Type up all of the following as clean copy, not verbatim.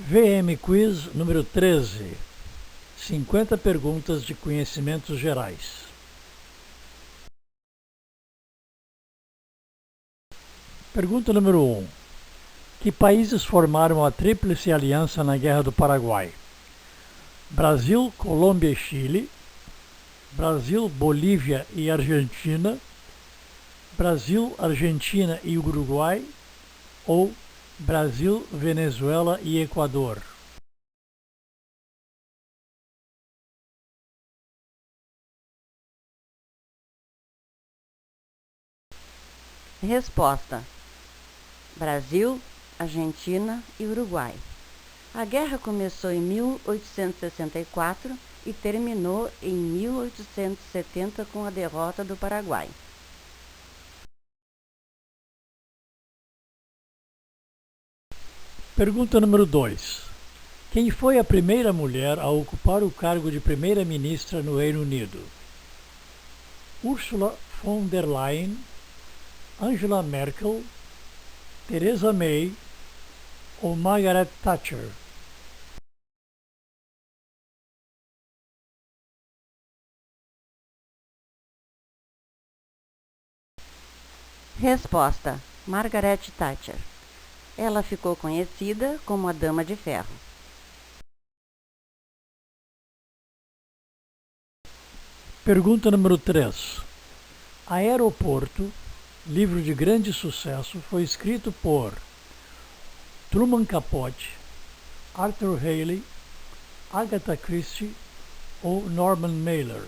VM Quiz número 13. 50 perguntas de conhecimentos gerais. Pergunta número 1. Que países formaram a Tríplice Aliança na Guerra do Paraguai? Brasil, Colômbia e Chile. Brasil, Bolívia e Argentina. Brasil, Argentina e Uruguai. Ou Brasil, Venezuela e Equador. Resposta: Brasil, Argentina e Uruguai. A guerra começou em 1864 e terminou em 1870 com a derrota do Paraguai. Pergunta número 2. Quem foi a primeira mulher a ocupar o cargo de primeira-ministra no Reino Unido? Ursula von der Leyen, Angela Merkel, Theresa May ou Margaret Thatcher? Resposta: Margaret Thatcher. Ela ficou conhecida como a Dama de Ferro. Pergunta número 3. Aeroporto, livro de grande sucesso, foi escrito por Truman Capote, Arthur Haley, Agatha Christie ou Norman Mailer?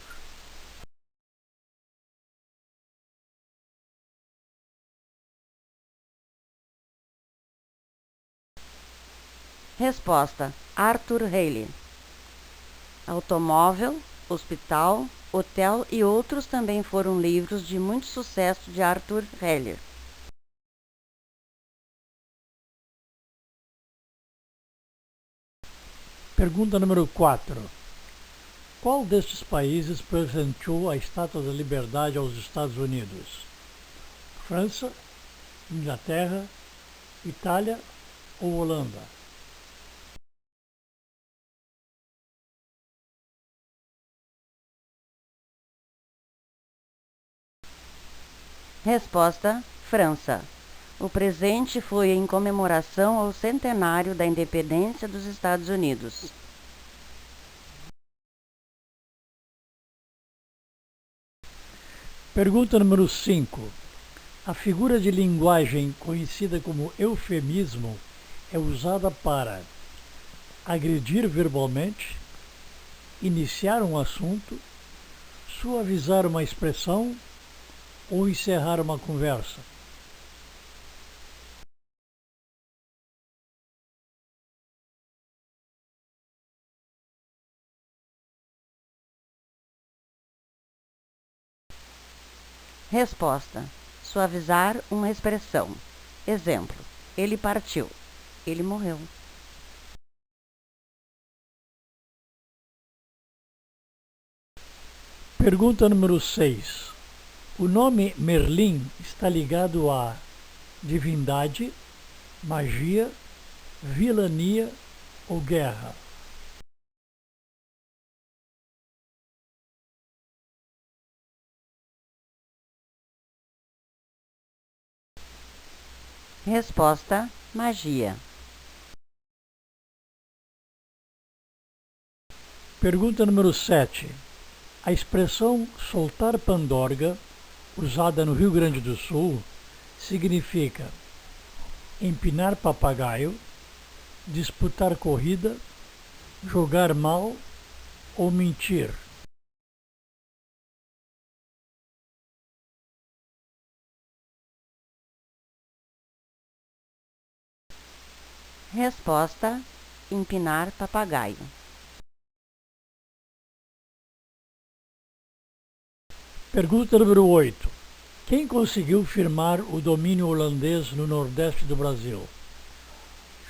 Resposta: Arthur Haley. Automóvel, Hospital, Hotel e outros também foram livros de muito sucesso de Arthur Haley. Pergunta número 4. Qual destes países presenteou a Estátua da Liberdade aos Estados Unidos? França, Inglaterra, Itália ou Holanda? Resposta: França. O presente foi em comemoração ao centenário da independência dos Estados Unidos. Pergunta número 5. A figura de linguagem conhecida como eufemismo é usada para agredir verbalmente, iniciar um assunto, suavizar uma expressão ou encerrar uma conversa. Resposta: suavizar uma expressão. Exemplo: ele partiu. Ele morreu. Pergunta número 6. O nome Merlin está ligado a divindade, magia, vilania ou guerra? Resposta: magia. Pergunta número 7. A expressão soltar pandorga, usada no Rio Grande do Sul, significa empinar papagaio, disputar corrida, jogar mal ou mentir. Resposta: empinar papagaio. Pergunta número 8. Quem conseguiu firmar o domínio holandês no Nordeste do Brasil?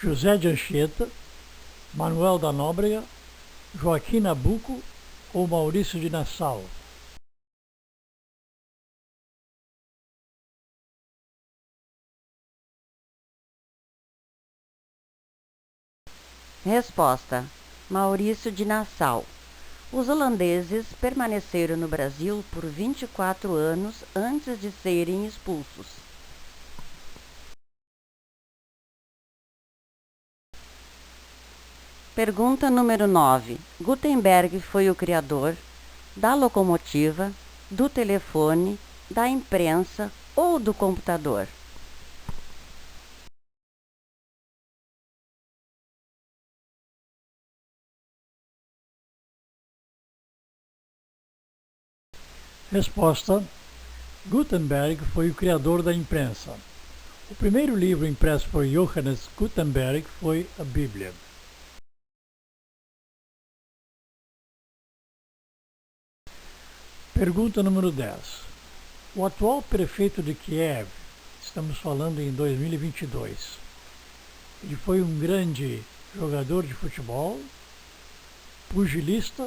José de Anchieta, Manuel da Nóbrega, Joaquim Nabuco ou Maurício de Nassau? Resposta: Maurício de Nassau. Os holandeses permaneceram no Brasil por 24 anos antes de serem expulsos. Pergunta número 9. Gutenberg foi o criador da locomotiva, do telefone, da imprensa ou do computador? Resposta: Gutenberg foi o criador da imprensa. O primeiro livro impresso por Johannes Gutenberg foi a Bíblia. Pergunta número 10. O atual prefeito de Kiev, estamos falando em 2022, ele foi um grande jogador de futebol, pugilista,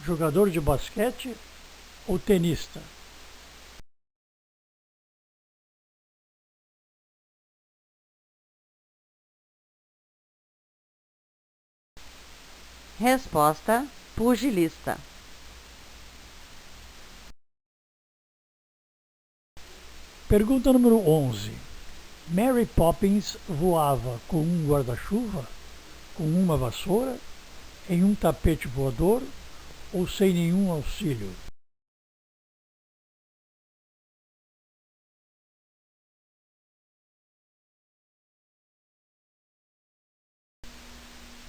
jogador de basquete ou tenista? Resposta: pugilista. Pergunta número 11. Mary Poppins voava com um guarda-chuva, com uma vassoura, em um tapete voador ou sem nenhum auxílio?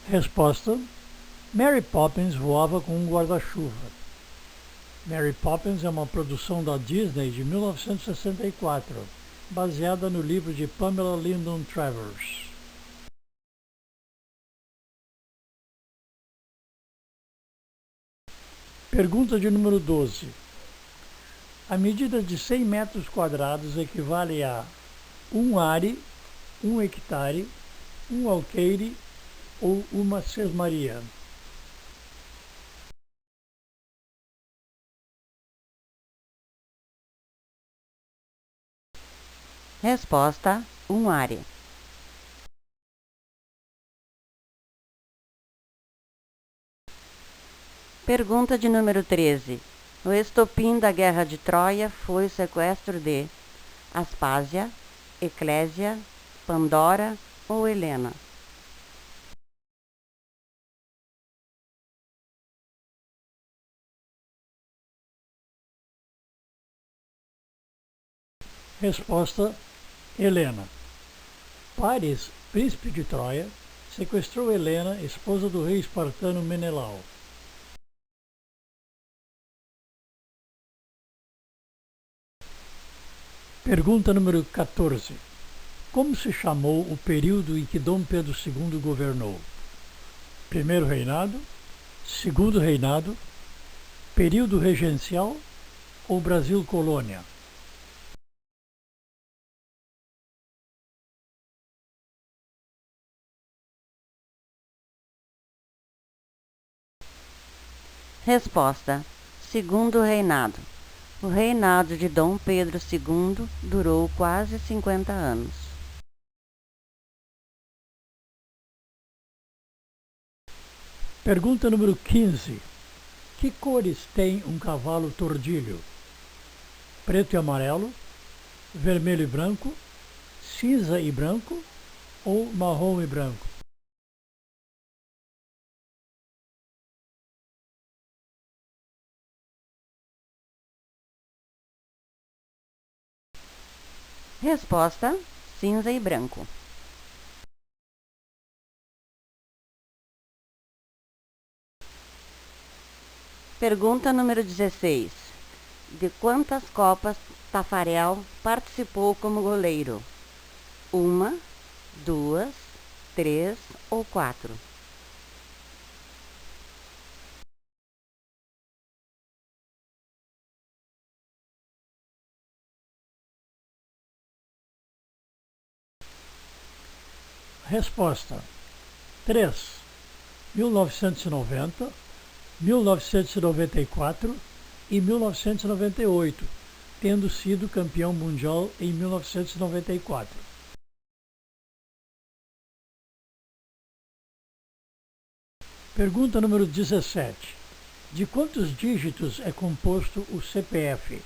Resposta: Mary Poppins voava com um guarda-chuva. Mary Poppins é uma produção da Disney de 1964, baseada no livro de Pamela Lyndon Travers. Pergunta de número 12. A medida de 100 metros quadrados equivale a 1 are, 1 hectare, 1 alqueire ou uma sesmaria? Resposta: um are. Pergunta de número 13. O estopim da Guerra de Troia foi o sequestro de Aspásia, Eclésia, Pandora ou Helena? Resposta: Helena. Paris, príncipe de Troia, sequestrou Helena, esposa do rei espartano Menelau. Pergunta número 14. Como se chamou o período em que Dom Pedro II governou? Primeiro reinado, segundo reinado, período regencial ou Brasil colônia? Resposta: segundo reinado. O reinado de Dom Pedro II durou quase 50 anos. Pergunta número 15. Que cores tem um cavalo tordilho? Preto e amarelo, vermelho e branco, cinza e branco ou marrom e branco? Resposta: cinza e branco. Pergunta número 16. De quantas Copas Tafarel participou como goleiro? 1, 2, 3 ou 4? Resposta: 3. 1990, 1994 e 1998, tendo sido campeão mundial em 1994. Pergunta número 17. De quantos dígitos é composto o CPF?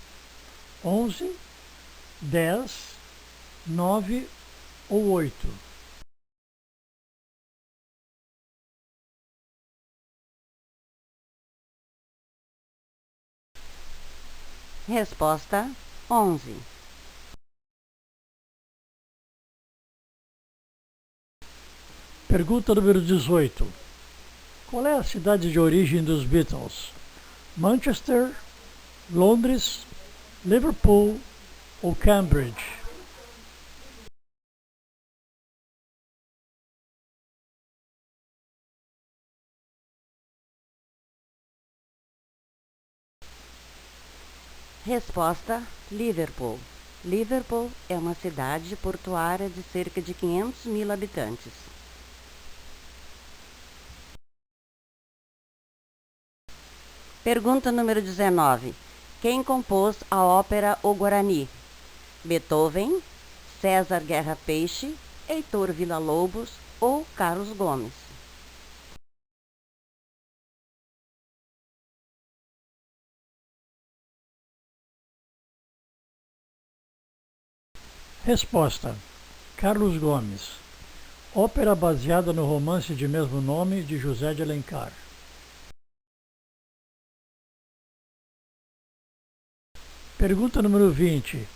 11, 10, 9 ou 8? Resposta 11. Pergunta número 18. Qual é a cidade de origem dos Beatles? Manchester, Londres, Liverpool ou Cambridge? Resposta: Liverpool. Liverpool é uma cidade portuária de cerca de 500 mil habitantes. Pergunta número 19. Quem compôs a ópera O Guarani? Beethoven, César Guerra Peixe, Heitor Villa-Lobos ou Carlos Gomes? Resposta: Carlos Gomes. Ópera baseada no romance de mesmo nome de José de Alencar. Pergunta número 20.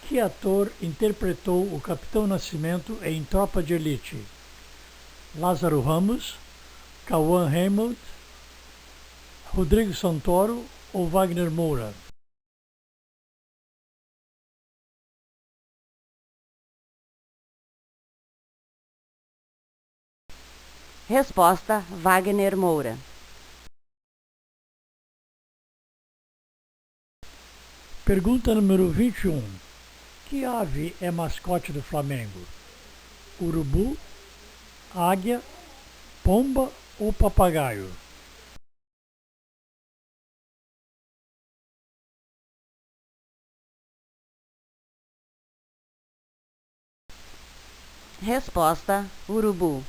Que ator interpretou o Capitão Nascimento em Tropa de Elite? Lázaro Ramos, Cauã Raymond, Rodrigo Santoro ou Wagner Moura? Resposta: Wagner Moura. Pergunta número 21. Que ave é mascote do Flamengo? Urubu, águia, pomba ou papagaio? Resposta: urubu.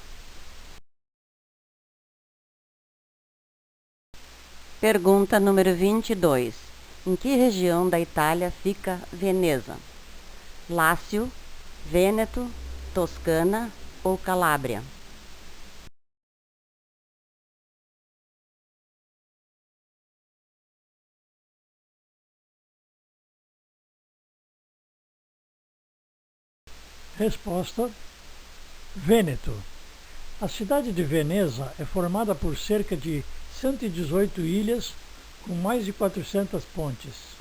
Pergunta número 22. Em que região da Itália fica Veneza? Lácio, Vêneto, Toscana ou Calábria? Resposta: Vêneto. A cidade de Veneza é formada por cerca de 118 ilhas com mais de 400 pontes.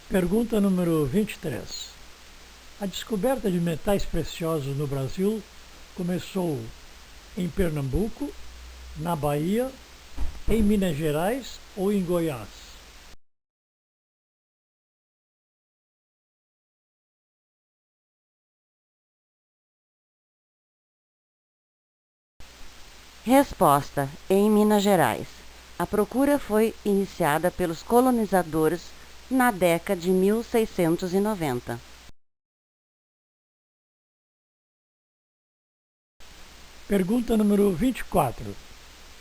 Pergunta número 23. A descoberta de metais preciosos no Brasil começou em Pernambuco, na Bahia, em Minas Gerais ou em Goiás? Resposta: em Minas Gerais. A procura foi iniciada pelos colonizadores na década de 1690. Pergunta número 24.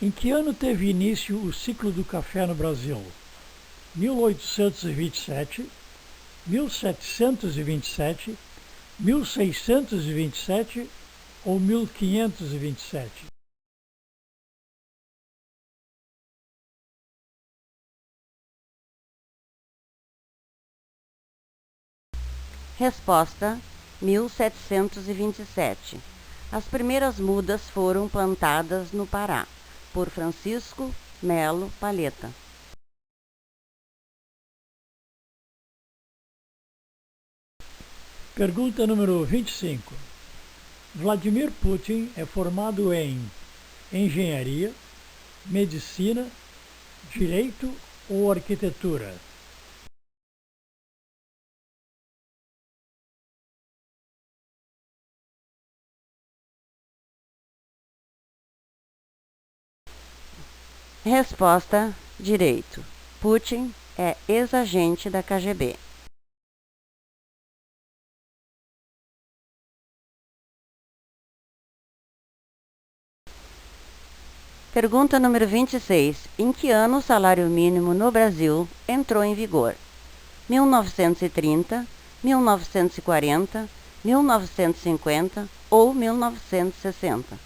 Em que ano teve início o ciclo do café no Brasil? 1827, 1727, 1627 ou 1527? Resposta: 1727. As primeiras mudas foram plantadas no Pará, por Francisco Melo Palheta. Pergunta número 25. Vladimir Putin é formado em engenharia, medicina, direito ou arquitetura? Resposta: direito. Putin é ex-agente da KGB. Pergunta número 26. Em que ano o salário mínimo no Brasil entrou em vigor? 1930, 1940, 1950 ou 1960?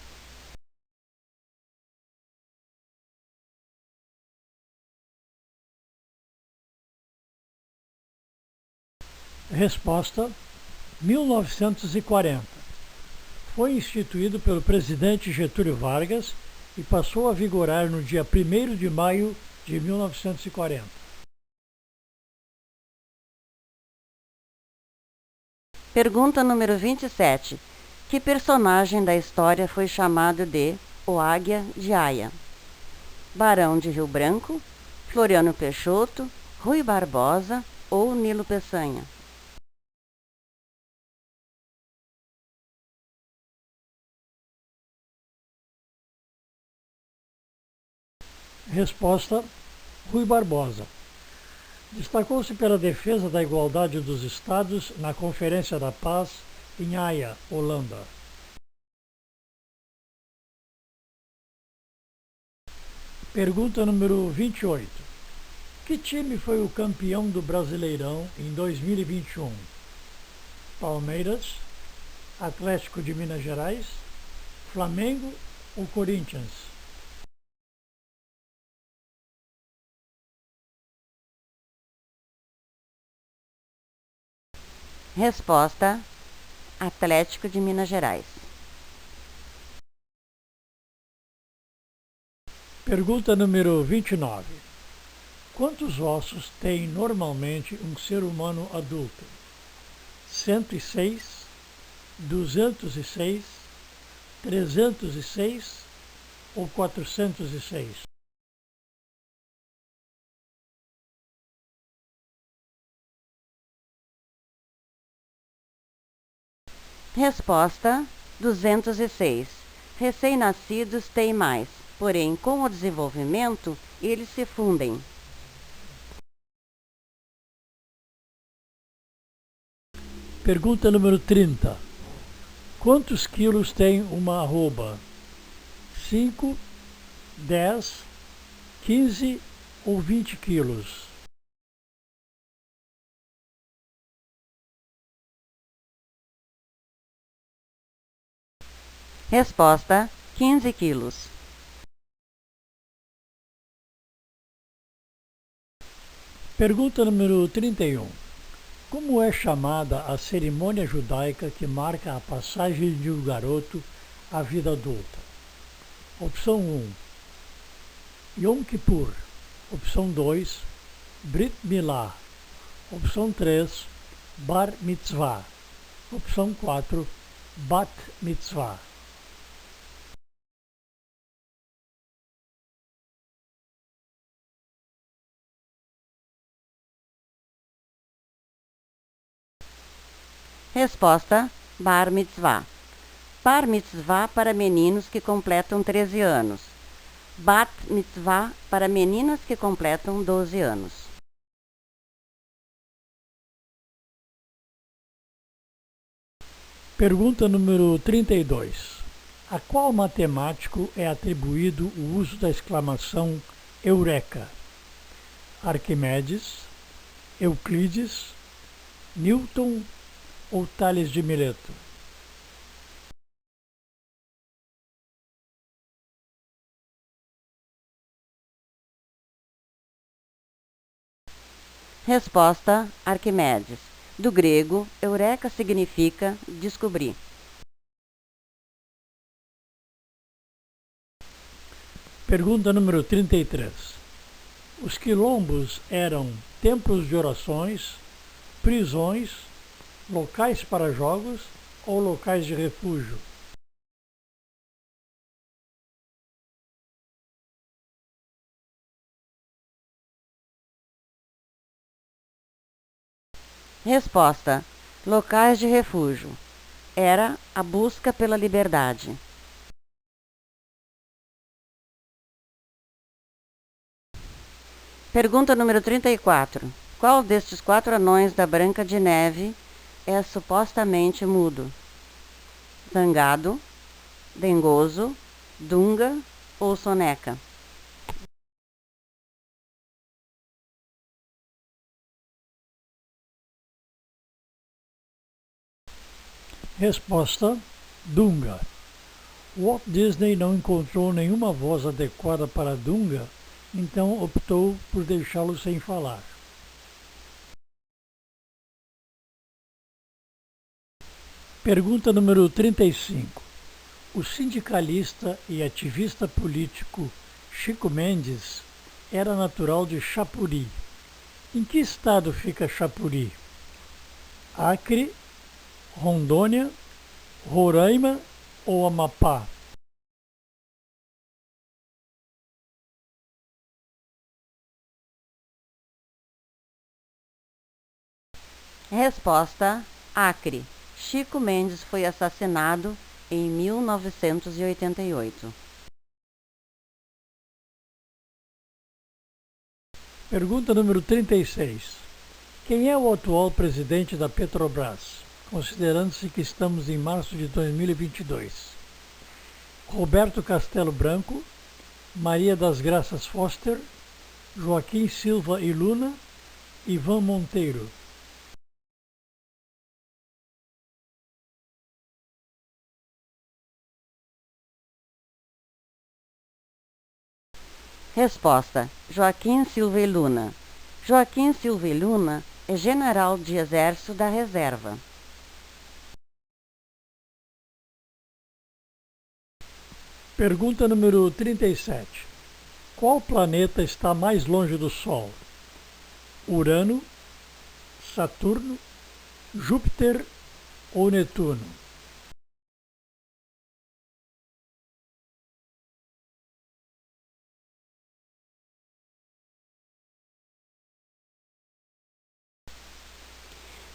Resposta: 1940. Foi instituído pelo presidente Getúlio Vargas e passou a vigorar no dia 1º de maio de 1940. Pergunta número 27. Que personagem da história foi chamado de O Águia de Aia? Barão de Rio Branco, Floriano Peixoto, Rui Barbosa ou Nilo Peçanha? Resposta: Rui Barbosa. Destacou-se pela defesa da igualdade dos Estados na Conferência da Paz em Haia, Holanda. Pergunta número 28. Que time foi o campeão do Brasileirão em 2021? Palmeiras, Atlético de Minas Gerais, Flamengo ou Corinthians? Resposta: Atlético de Minas Gerais. Pergunta número 29. Quantos ossos tem normalmente um ser humano adulto? 106, 206, 306 ou 406? Resposta: 206. Recém-nascidos têm mais, porém, com o desenvolvimento, eles se fundem. Pergunta número 30. Quantos quilos tem uma arroba? 5, 10, 15 ou 20 quilos? Resposta: 15 quilos. Pergunta número 31. Como é chamada a cerimônia judaica que marca a passagem de um garoto à vida adulta? Opção 1, Yom Kippur. Opção 2, Brit Milá. Opção 3, Bar Mitzvah. Opção 4, Bat Mitzvah. Resposta: Bar Mitzvah. Bar Mitzvah para meninos que completam 13 anos. Bat Mitzvah para meninas que completam 12 anos. Pergunta número 32. A qual matemático é atribuído o uso da exclamação Eureka? Arquimedes, Euclides, Newton ou Tales de Mileto? Resposta: Arquimedes. Do grego, eureka significa descobrir. Pergunta número 33. Os quilombos eram templos de orações, prisões, locais para jogos ou locais de refúgio? Resposta: locais de refúgio. Era a busca pela liberdade. Pergunta número 34. Qual destes 4 anões da Branca de Neve é supostamente mudo? Zangado, Dengoso, Dunga ou soneca? Resposta: Dunga. Walt Disney não encontrou nenhuma voz adequada para Dunga, então optou por deixá-lo sem falar. Pergunta número 35. O sindicalista e ativista político Chico Mendes era natural de Chapuri. Em que estado fica Chapuri? Acre, Rondônia, Roraima ou Amapá? Resposta: Acre. Chico Mendes foi assassinado em 1988. Pergunta número 36. Quem é o atual presidente da Petrobras, considerando-se que estamos em março de 2022? Roberto Castelo Branco, Maria das Graças Foster, Joaquim Silva e Luna, Ivan Monteiro. Resposta: Joaquim Silva e Luna. Joaquim Silva e Luna é general de exército da reserva. Pergunta número 37. Qual planeta está mais longe do Sol? Urano, Saturno, Júpiter ou Netuno?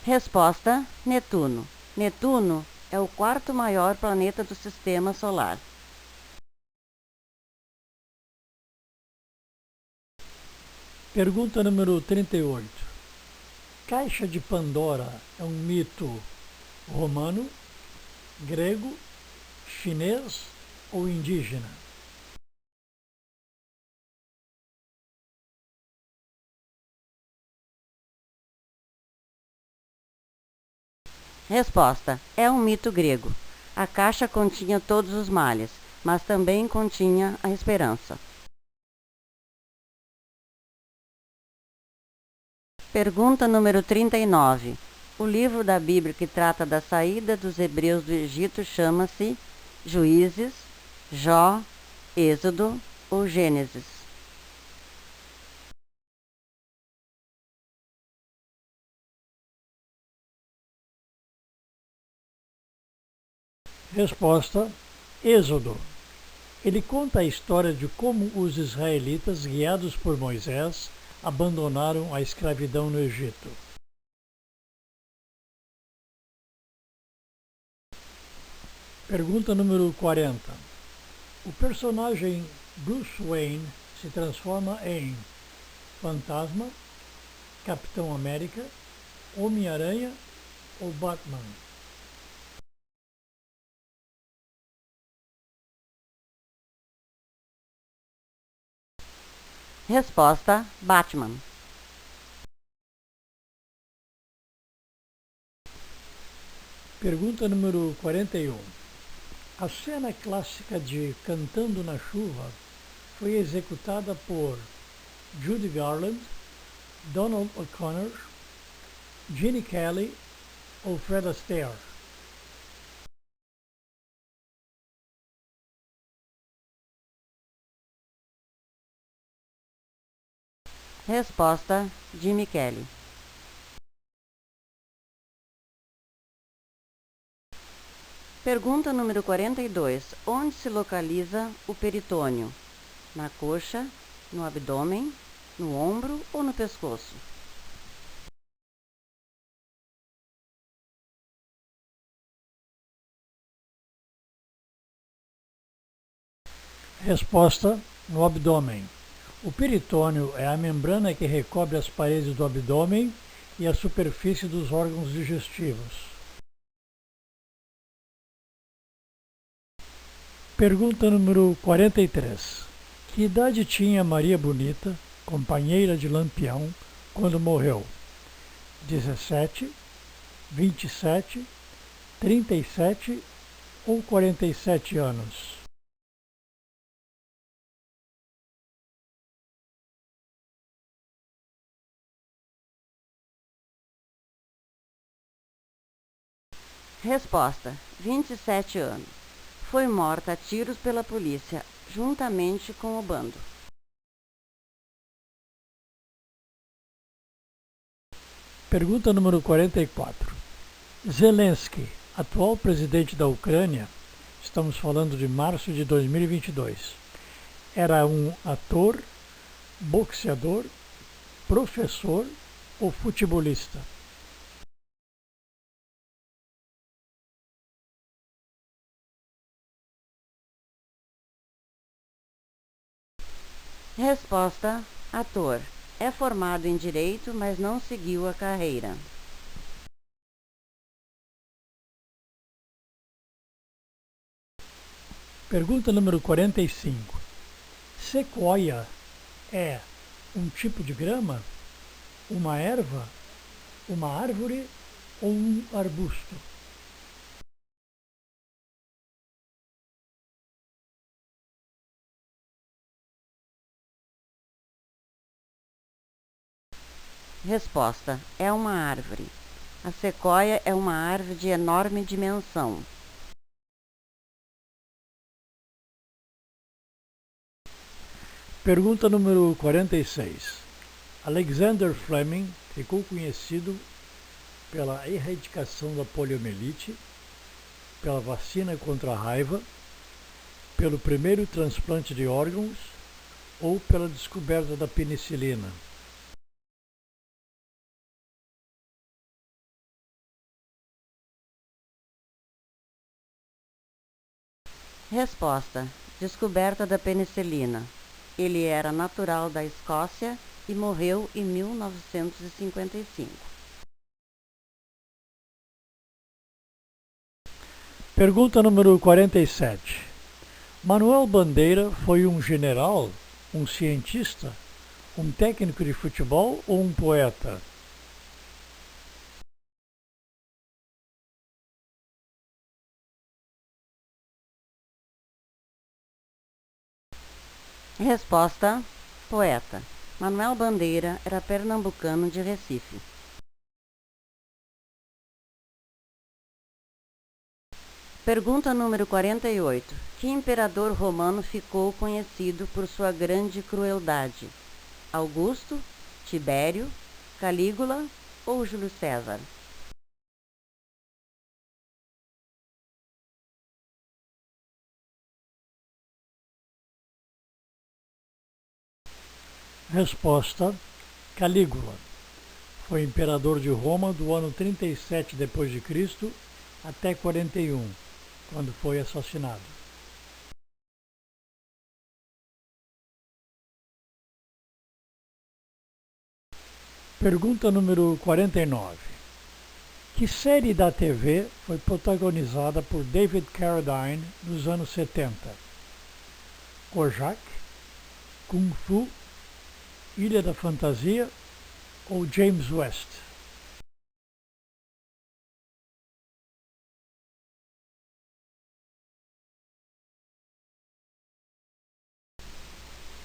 Resposta: Netuno. Netuno é o quarto maior planeta do Sistema Solar. Pergunta número 38. Caixa de Pandora é um mito romano, grego, chinês ou indígena? Resposta: é um mito grego. A caixa continha todos os males, mas também continha a esperança. Pergunta número 39. O livro da Bíblia que trata da saída dos hebreus do Egito chama-se Juízes, Jó, Êxodo ou Gênesis? Resposta: Êxodo. Ele conta a história de como os israelitas, guiados por Moisés, abandonaram a escravidão no Egito. Pergunta número 40. O personagem Bruce Wayne se transforma em Fantasma, Capitão América, Homem-Aranha ou Batman? Resposta: Batman. Pergunta número 41. A cena clássica de Cantando na Chuva foi executada por Judy Garland, Donald O'Connor, Gene Kelly ou Fred Astaire? Resposta: Jimmy Kelly. Pergunta número 42. Onde se localiza o peritônio? Na coxa, no abdômen, no ombro ou no pescoço? Resposta: no abdômen. O peritônio é a membrana que recobre as paredes do abdômen e a superfície dos órgãos digestivos. Pergunta número 43. Que idade tinha Maria Bonita, companheira de Lampião, quando morreu? 17, 27, 37 ou 47 anos? Resposta: 27 anos. Foi morta a tiros pela polícia, juntamente com o bando. Pergunta número 44. Zelensky, atual presidente da Ucrânia, estamos falando de março de 2022, era um ator, boxeador, professor ou futebolista? Resposta: ator. É formado em Direito, mas não seguiu a carreira. Pergunta número 45. Sequoia é um tipo de grama, uma erva, uma árvore ou um arbusto? Resposta: é uma árvore. A sequoia é uma árvore de enorme dimensão. Pergunta número 46. Alexander Fleming ficou conhecido pela erradicação da poliomielite, pela vacina contra a raiva, pelo primeiro transplante de órgãos ou pela descoberta da penicilina? Resposta: descoberta da penicilina. Ele era natural da Escócia e morreu em 1955. Pergunta número 47. Manuel Bandeira foi um general, um cientista, um técnico de futebol ou um poeta? Resposta: poeta. Manuel Bandeira era pernambucano de Recife. Pergunta número 48. Que imperador romano ficou conhecido por sua grande crueldade? Augusto, Tibério, Calígula ou Júlio César? Resposta: Calígula. Foi imperador de Roma do ano 37 d.C. até 41, quando foi assassinado. Pergunta número 49. Que série da TV foi protagonizada por David Carradine nos anos 70? Kojak, Kung Fu, Ilha da Fantasia ou James West?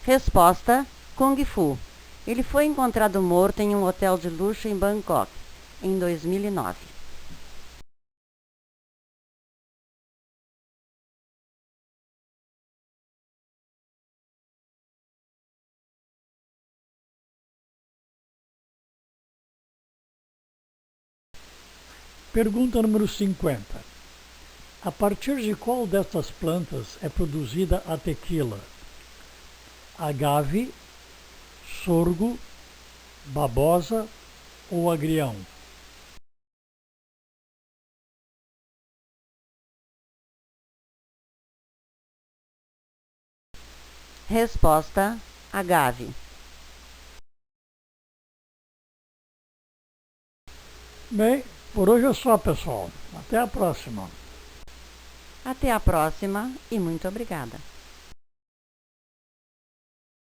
Resposta: Kung Fu. Ele foi encontrado morto em um hotel de luxo em Bangkok, em 2009. Pergunta número 50. A partir de qual destas plantas é produzida a tequila? Agave, sorgo, babosa ou agrião? Resposta: agave. Bem, por hoje é só, pessoal. Até a próxima. Até a próxima e muito obrigada!